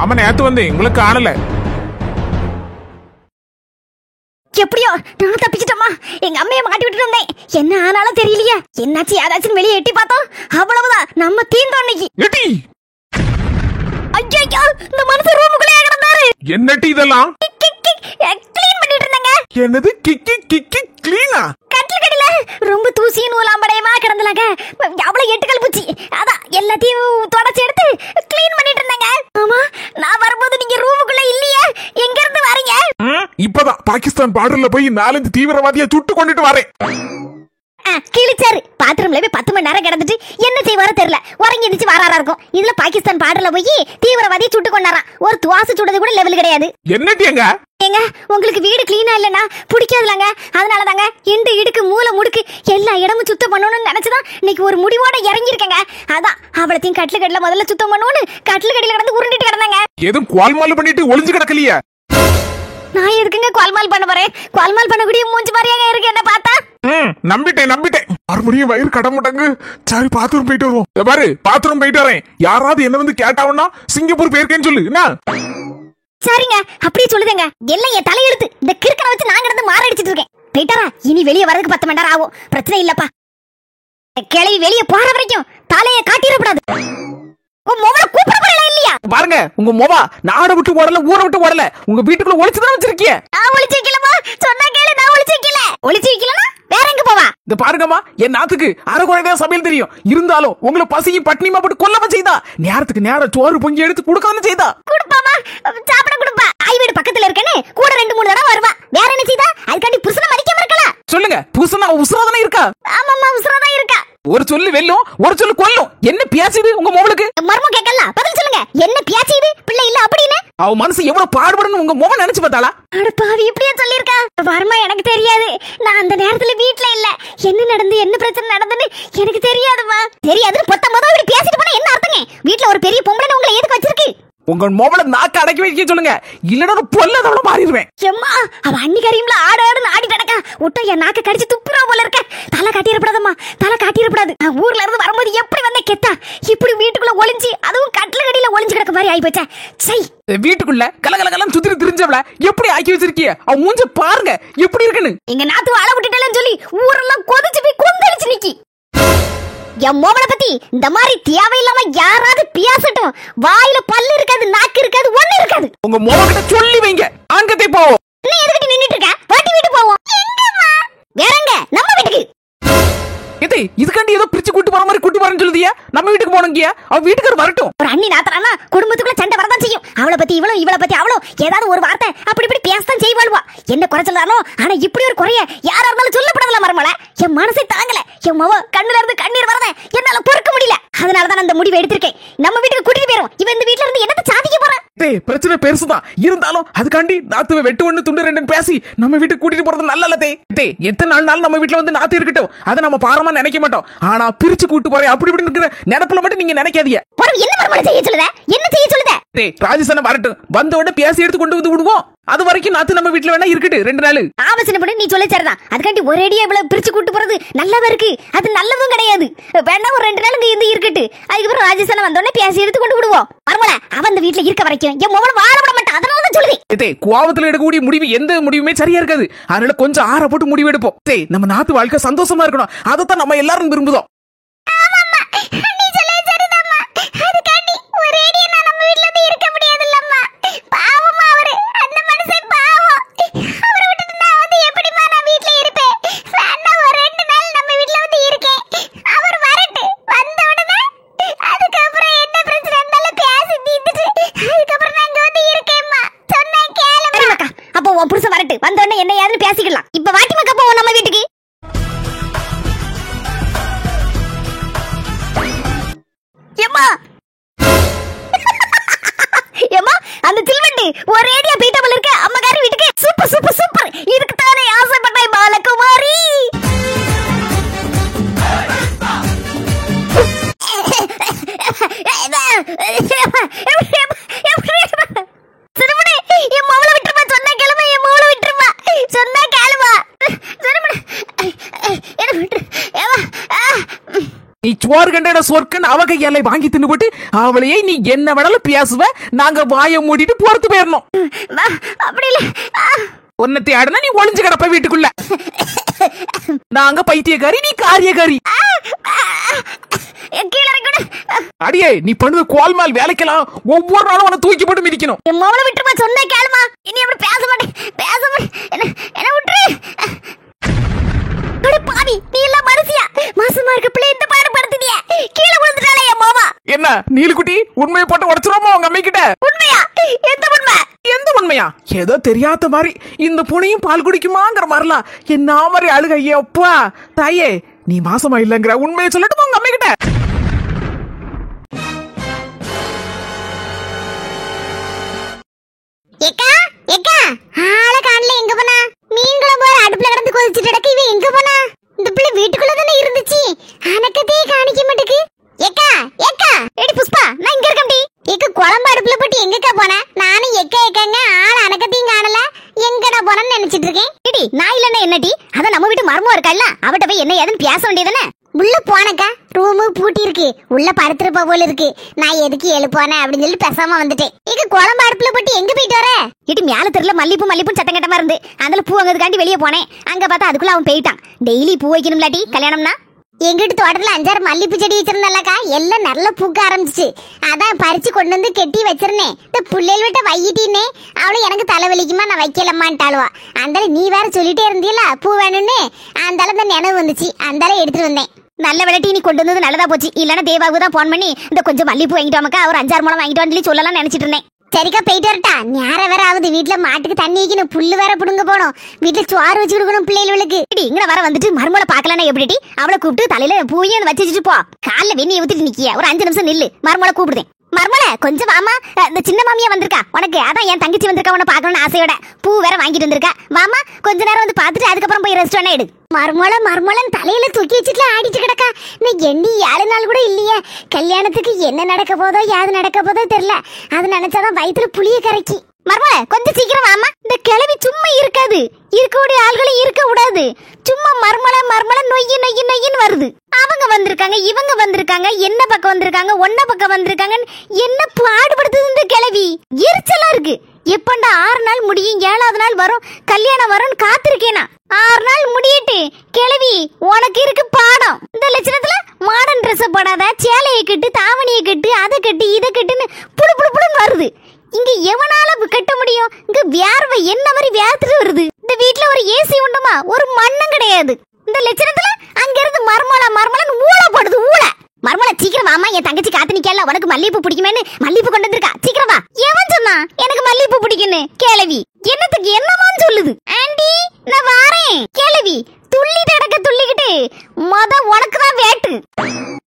ஆமா நேத்து வந்து உங்களுக்கு காணல. எப்படியோ நான் தப்பிச்சிட்டோமா. எங்க அம்மையை மாட்டி விட்டுட்டு வந்தேன். என்ன ஆனாலும் தெரியலையே. என்னாச்சு ஏதாச்சும் வெளியே எட்டி பார்த்தோம். அவ்வளவுதான் நம்ம தீந்தோம் இன்னைக்கு. எட்டி ஐயோ இந்த மனுஷன் ரூமுக்குள்ளே கிடந்தாரு. என்னட்டி இதெல்லாம்? க்ளீன் பண்ணிட்டு இருந்தாங்க. என்னது கிக்கி கிக்கி க்ளீனா? கட்டில் கடில ரொம்ப தூசி நூலாம்படையமா கிடந்தலாங்க. அவ்வளவு எட்டுக்கல் பூச்சி. அதான் எல்லாத்தையும் தொடச்சி எடுத்து க்ளீன் பண்ணிட்டு இருந்தாங்க. ஆமா நான் வரும்போது நீங்க ரூமுக்குள்ள இல்லையே. எங்க இருந்து வரீங்க? இப்பதான் பாகிஸ்தான் பார்டர்ல போய் 4 தீவிரவாதியை சுட்டு கொண்டுட்டு வரேன். கிழிச்சாரு. பாத்ரூம்ல போய் 10 மணி நேரம் கிடந்துட்டு என்ன செய்வாரோ தெரியல. உறங்கி எந்திரிச்சு வாராரா இருக்கும். இதுல பாகிஸ்தான் பார்டர்ல போய் தீவிரவாதியை சுட்டு கொண்டாராம். ஒரு துவாசு சுடுறது கூட லெவல் கிடையாது. என்னட்டி எங்க ஏங்க உங்களுக்கு வீடு கிளீனா இல்லனா பிடிக்காதுலங்க. அதனால தாங்க இண்டு இடுக்கு மூளை முடுக்கு எல்லா இடமும் சுத்தம் பண்ணணும்னு நினைச்சுதான் இன்னைக்கு ஒரு முடிவோட இறங்கிருக்கேங்க. அதான் அவளத்தையும் கட்டில முதல்ல சுத்தம் பண்ணணும்னு கட்டில கடியில கிடந்து உருண்டிட்டு கிடந்தாங்க. எதுவும் குவால்மால் பண்ணிட்டு ஒளிஞ்சு கிடக்கலையா? நான் எதுக்குங்க குவால்மால் பண்ண போறேன்? குவால்மால் பண்ணக்கூடிய மூஞ்சி மாதிரியாங்க இருக்கு என்ன பார்த்தா. நம்பிட்டேன் மறுபடியும் வயிறு கடமுட்டாங்க. சரி பாத்ரூம் போயிட்டு வருவோம். பாரு பாத்ரூம் போயிட்டு வரேன். யாராவது என்ன வந்து கேட்டாவுன்னா சிங்கப்பூர் போயிருக்கேன்னு சொல்லு. என்ன சரிங்க அப்படியே சொல்லுதேங்க. எல்லாம் என் தலையெழுத்து. இந்த கிறுக்கனை வச்சு நான் கிடந்து மாரடிச்சிட்டு இருக்கேன். போயிட்டாரா? இனி வெளியே வரதுக்கு 10 மணி நேரம் ஆகும். பிரச்சனை இல்லப்பா. கிளவி வெளியே போற வரைக்கும் தலையை காட்டிடக்கூடாது. கூப்பிட போறல இல்லையா? பாருங்க உங்க மொவா நாட விட்டு ஓடல ஊரை விட்டு ஓடல. உங்க வீட்டுக்குள்ள ஒளிச்சுதான் வச்சிருக்கீங்க. நான் ஒளிச்சு வைக்கலமா? சொன்னா கேளு. நான் ஒளிச்சு வைக்கல. ஒளிச்சு வைக்கலனா வேற எங்க போவா? இந்த பாருங்கம்மா என் நாத்துக்கு அரைக்குறையா சமையல் தெரியும். இருந்தாலும் உங்களை பசியும் பட்னிமா போட்டு கொல்லாம செய்தா. நேரத்துக்கு நேரம் சோறு பொங்கி எடுத்து கொடுக்காம செய்தா. குடுப்பாமா சாப்பிட குடுப்பா. ஐ வீடு பக்கத்துல இருக்கேன்னு கூட 2-3 தடவை வருவா. வேற என்ன செய்தா? அதுக்காண்டி புருஷனை மதிக்காம இருக்கலாம். சொல்லுங்க புருஷனா உசுராதானே இருக்கா? ஆமாமா உசுராதான் இருக்கா. ஒரு சொல்லு வெல்லும் ஒரு சொல்லு கொல்லும். என்ன பேசுது உங்க மோளுக்கு? மர்மம் கேட்கல பதில் சொல்லுங்க. என்ன பேசுது? பிள்ளை இல்ல அப்படின்னு அவ மனசு எவ்வளவு பாடுபடுன்னு உங்க மோவ நினைச்சு பார்த்தாளா? அட பாவி இப்படியே சொல்லிருக்கா. வர்மா எனக்கு தெரியாது. நான் அந்த நேரத்துல வீட்ல இல்ல. என்ன நடந்து என்ன பிரச்சனை நடந்துன்னு எனக்கு தெரியாதுமா. தெரியாதுன்னு பொத்த மொத இப்படி பேசிட்டு போனா என்ன அர்த்தங்க? வீட்ல ஒரு பெரிய பொம்பளை உங்களை எதுக்கு வச்சிருக்கு? உங்க மோவல நாக்க அடக்கி வைக்க சொல்லுங்க. இல்லனா ஒரு பொல்லதவள மாறிடுவேன். எம்மா அவ அண்ணி கரீம்ல ஆடாடுன்னு ஆடிட்டு நடக்கா. உட்ட என் நாக்க கடிச்சு துப்புறா போல இருக்க. தலை காட்டிரப்படாதம்மா. தலை காட்டிரப்படாது. நான் ஊர்ல இருந்து வரும்போது எப்படி வந்த கெத்தா இப்படி வீட்டுக்குள்ள ஒளிஞ்சு அதுவும் கட்டில கடியில ஒளிஞ்சு கிடக்க மாதிரி ஆயி போச்சே. சை வீட்டுக்குள்ள கலகலகலம் சுத்தி திரிஞ்சவள எப்படி ஆக்கி வச்சிருக்கீங்க? அவ மூஞ்ச பாருங்க எப்படி இருக்குன்னு. எங்க நாத்து வாழ விட்டுட்டேன்னு சொல்லி ஊரெல்லாம் கொதிச்சு போய் கொந்தளிச்சு நிக்கி. என் மோவனை பத்தி இந்த மாதிரி தேவையில்லாம யாராவது பேசட்டும். வாயில பல்லு இருக்காது, நாக்கு இருக்காது, ஒண்ணு இருக்காது. உங்க மோவ கிட்ட சொல்லி வைங்க. அங்கதே போவோம். நீ எதுக்கு நின்னுட்டு இருக்க? பாட்டி வீட்டு போவோம். எங்கம்மா? வேறங்க நம்ம வீட்டுக்கு. ஏதே இதுக்காண்டி ஏதோ பிரிச்சு கூட்டி போற மாதிரி கூட்டி போறேன்னு சொல்லுதியா? நம்ம வீட்டுக்கு போனோங்கயா. அவ வீட்டுக்கு வரட்டும். ஒரு அண்ணி நாத்தறானா குடும்பத்துக்குள்ள சண்டை வரதான் செய்யும். அவளை பத்தி இவளும் இவளை பத்தி அவளும் ஏதாவது ஒரு வார்த்தை அப்படி இப்படி பேசதான் செய்வாளுவா. என்ன குறை சொல்லாலும் ஆனா இப்படி ஒரு குறைய யாரா இருந்தாலும் சொல்லப்படல மரமல. என் மனசை தாங்கல. என் மவ கண்ணுல இருந்து கண்ணீர் வரத என்னால பொறுக்க முடியல. அதனாலதான் அந்த முடிவை எடுத்திருக்கேன். நம்ம வீட்டுக்கு கூட்டிட்டு போயிரும். இவன் இந்த வீட்ல இருந்து என்னத்த சாதிக்க போறான்? பிரச்சனை பெருசுதான். இருந்தாலும் அதுக்காண்டி நாத்துவை வெட்டு 1 துண்டு 2 பேசி நம்ம வீட்டுக்கு கூட்டிட்டு போறது நல்ல தே. எத்தனை நாள் நம்ம வீட்டுல வந்து நாத்து இருக்கட்டும். அதை நம்ம பாரமா நினைக்க மாட்டோம். ஆனா பிரிச்சு கூட்டு போறேன் அப்படி இப்படி இருக்கிற நினைப்புல மட்டும் நீங்க நினைக்காதீங்க. என்ன மர்மம் செய்ய சொல்லுத? என்ன செய்ய சொல்லுத? ராஜஸ்தான வரட்டும். வந்த உடனே பேசி எடுத்து கொண்டு வந்து விடுவோம். அது வரைக்கும் நாத்து நம்ம வீட்டுல வேணா இருக்கட்டு 2 நாள். ஆவசனப்படி நீ சொல்ல சரிதான். அதுக்காண்டி ஒரேடியா இவ்வளவு பிரிச்சு கூட்டு போறது நல்லதா இருக்கு? அது நல்லதும் கிடையாது. வேணா ஒரு 2 நாள் இங்க இருக்கட்டு. அதுக்கப்புறம் ராஜஸ்தான வந்த உடனே பேசி எடுத்து கொண்டு விடுவோம். மர்மல அவன் அந்த வீட்டுல இருக்க வரைக்கும் என் மோவன வாழ விட மாட்டான். அதனாலதான் சொல்லுது. கோவத்துல எடுக்கக்கூடிய முடிவு எந்த முடிவுமே சரியா இருக்காது. அதனால கொஞ்சம் ஆற போட்டு முடிவு எடுப்போம். நம்ம நாத்து வாழ்க்கை சந்தோஷமா இருக்கணும். அதைத்தான் நம்ம எல்லாரும் விரும்புதோம். புருஷன் வரட்டு வந்தோடனே என்ன ஏதுன்னு பேசிக்கலாம். இப்ப வாட்டி மக்கா போவோம் நம்ம வீட்டுக்கு. ஏம்மா ஏம்மா அந்த சில்வெட்டு ஒரேடியா பீட்டபிள் இருக்க அம்மகாரி வீட்டுக்கு. Super super super. இதுக்கு தானே ஆசைப்பட்டாய் பாலகுமாரி. நீ சோறு கண்ட சொற்கன் அவ கையாலை வாங்கி தின்னு போட்டு அவளையே நீ என்ன வேணாலும் பேசுவ, நாங்க வாயை மூடிட்டு பொறுத்து போயிடணும். அப்படி இல்ல. உன்னத்தை ஆடுனா நீ ஒளிஞ்சு கிடப்ப வீட்டுக்குள்ள. நாங்க பைத்தியக்காரி, நீ காரியக்காரி. அடியே, நீ பண்ணுது கோல்மால் வேலைக்கலாம். ஒவ்வொரு நாளும் உன்னை தூக்கி போட்டு மிதிக்கணும். மோளை விட்டுமா, சொன்ன கேளுமா. இனி அப்படி பேச மாட்டேன், பேச மாட்டேன். என்ன விட்டுரு. பாவி, நீ எல்லாம் மனுஷியா? மாசமா இருக்க பிள்ளை இந்த பாடு படுத்துதியா? கீழே விழுந்துட்டாளே என் மாமா. என்ன நீலுக்குட்டி, உண்மையை போட்டு உடச்சிருவோமா உங்க அம்மை கிட்ட? உண்மையா? எந்த உண்மை? எந்த உண்மையா? ஏதோ தெரியாத மாதிரி இந்த புனையும் பால் குடிக்குமாங்கிற மாதிரிலாம் என்ன மாதிரி அழுக. அப்பா தாயே, நீ மாசமா இல்லங்கிற உண்மையை சொல்லட்டுமா உங்க அம்மை கிட்ட? ஏக்கா, ஏக்கா, ஆள காணல. எங்க போனா? மீன்கள போற அடுப்புல கிடந்து கொதிச்சிட்டு கிடக்கு. இவ எங்க போனா? இந்த பிள்ளை வீட்டுக்குள்ள தானே இருந்துச்சு. அனக்கத்தே காணிக்க மாட்டுக்கு. ஏக்கா, ஏக்கா, ஏடி புஷ்பா, நான் இங்க இருக்கேன்டி. ஏக்க, குழம்பு அடுப்புல போட்டு எங்கக்கா போன? நானும் ஏக்கா ஏக்காங்க ஆள அனக்கத்தையும் காணல. எங்கடா போனன்னு நினைச்சிட்டு இருக்கேன். ஏடி, நான் இல்லன்னா என்னடி? அத நம்ம வீட்டு மர்மம் இருக்கல்ல, அவட்ட போய் என்ன ஏதுன்னு பேச வேண்டியதானே. உள்ள போனக்கா, ரூமு பூட்டி இருக்கு. உள்ள படுத்துருப்பா போல இருக்கு. நான் எதுக்கு எழுப்பானே அப்படின்னு சொல்லி பேசாம வந்துட்டேன். ஏக்க, குழம்பு அடுப்புல போட்டு எங்க போயிட்டு வர? இடி, மேல தெருல மல்லிப்பூ சட்டம் கட்டமா இருந்து அதுல பூ வாங்கிறதுக்காண்டி வெளியே போனேன். அங்க பார்த்தா அதுக்குள்ள அவன் போயிட்டான். டெய்லி பூ வைக்கணும்லாட்டி கல்யாணம்னா. எங்கிட்ட தோட்டத்துல 5-6 மல்லிப்பூ செடி வச்சிருந்தாலக்கா, எல்லாம் நல்லா பூக்க ஆரம்பிச்சிச்சு. அதான் பறிச்சு கொண்டு வந்து கெட்டி வச்சிருந்தேன். இந்த புள்ளைகள் விட்ட வையிட்டின்னே அவளும் எனக்கு தலைவலிக்குமா, நான் வைக்கலம்மான்ட்டாளுவா. அந்தால நீ வேற சொல்லிட்டே இருந்தீல பூ வேணும்னு. அந்தால இந்த நினைவு வந்துச்சு, அந்தால எடுத்துட்டு வந்தேன். நல்ல விளையாட்டி நீ கொண்டு வந்தது நல்லதா போச்சு. இல்லன்னா தேவாவுக்கு தான் போன் பண்ணி இந்த கொஞ்சம் மல்லிப்பூ வாங்கிட்டு வாமக்கா, ஒரு 5-6 முழம் வாங்கிட்டு வந்து சொல்லலாம் நினைச்சிட்டு இருந்தேன். சரிக்கா, போயிட்டு வரட்டா. நேரம் வேற ஆகுது. வீட்டுல மாட்டுக்கு தண்ணி வைக்கணும், புல்லு வேற புடுங்க போகணும். வீட்டுல சோறு வச்சு கொடுக்கணும் பிள்ளைகளுக்கு. இங்க வர வந்துட்டு மருமலை பாக்கலன்னா எப்படி? அவளை கூப்பிட்டு தலையில பூயும் வச்சு வச்சுட்டு போ. காலைல வெந்நியை ஊத்திட்டு நிக்கிய, ஒரு 5 நிமிஷம் நில்லு. மருமலை கூப்பிடுதேன். மர்மல, கொஞ்சம் வாமா. இந்த சின்ன மாமியா வந்திருக்கா உனக்கு. அதான் என் தங்கச்சி வந்திருக்கா, உன்னை பாக்கணும்னு ஆசையோட. பூ வேற வாங்கிட்டு வந்திருக்கா. வாமா, கொஞ்ச நேரம் வந்து பாத்துட்டு அதுக்கப்புறம் போய் ரெஸ்ட் வேணா எடு. மர்மலன் தலையில தூக்கி வச்சுட்டு ஆடிட்டு கிடக்கா. நான் எண்ணி 7 நாள் கூட இல்லையே. கல்யாணத்துக்கு என்ன நடக்க போதோ யாது நடக்க போதோ தெரியல. அது நினைச்சாதான் வயிற்றுல புளிய கரைக்கி. மர்மல, கொஞ்சம் சீக்கிரம் வாமா. இந்த கிளவி சும்மா இருக்காது. இருக்கக்கூடிய ஆள்களும் இருக்க கூடாது. சும்மா மர்மல நொய்யின்னு வருது. அவங்க வந்திருக்காங்க, இவங்க வந்திருக்காங்க, என்ன பக்கம் வந்திருக்காங்க, ஒன்ன பக்கம் வந்திருக்காங்க. என்ன பாடுபடுத்துது இந்த கிளவி. எரிச்சலா இருக்கு. எப்பண்டா 6 நாள் முடியும், 7வது நாள் வரும், கல்யாணம் வரும்னு காத்திருக்கேனா. 6 நாள் முடியிட்டு கிளவி உனக்கு இருக்கு பாடம். இந்த லட்சணத்துல மாடர்ன் ட்ரெஸ் போடாத, சேலையை கட்டு, தாவணியை கட்டு, அதை கட்டு, இதை கட்டுன்னு புடுன்னு வருது. இங்க எவனால கட்ட முடியும்? இங்க வியார்வை என்ன மாதிரி வியாத்துட்டு வருது. இந்த வீட்டுல ஒரு ஏசி உண்டுமா? ஒரு மண்ணும் கிடையாது. இந்த லட்சணத்துல அங்க இருந்து மர்மலன்னு ஊழப்படுது. மர்மல, சீக்கிரம் வாமா. என் தங்கச்சி காத்து நிக்கல. உனக்கு மல்லிப்பூ பிடிக்குமேன்னு மல்லிப்பூ கொண்டு வந்திருக்கா. சீக்கிரம் வா. எவன் சொன்னா எனக்கு மல்லிப்பூ பிடிக்குன்னு? கேளவி என்னத்துக்கு என்னமான்னு சொல்லுது. ஆண்டி, நான் வாரேன். கேளவி துள்ளி தடக்க துள்ளிக்கிட்டு உனக்கு தான் வேட்டு.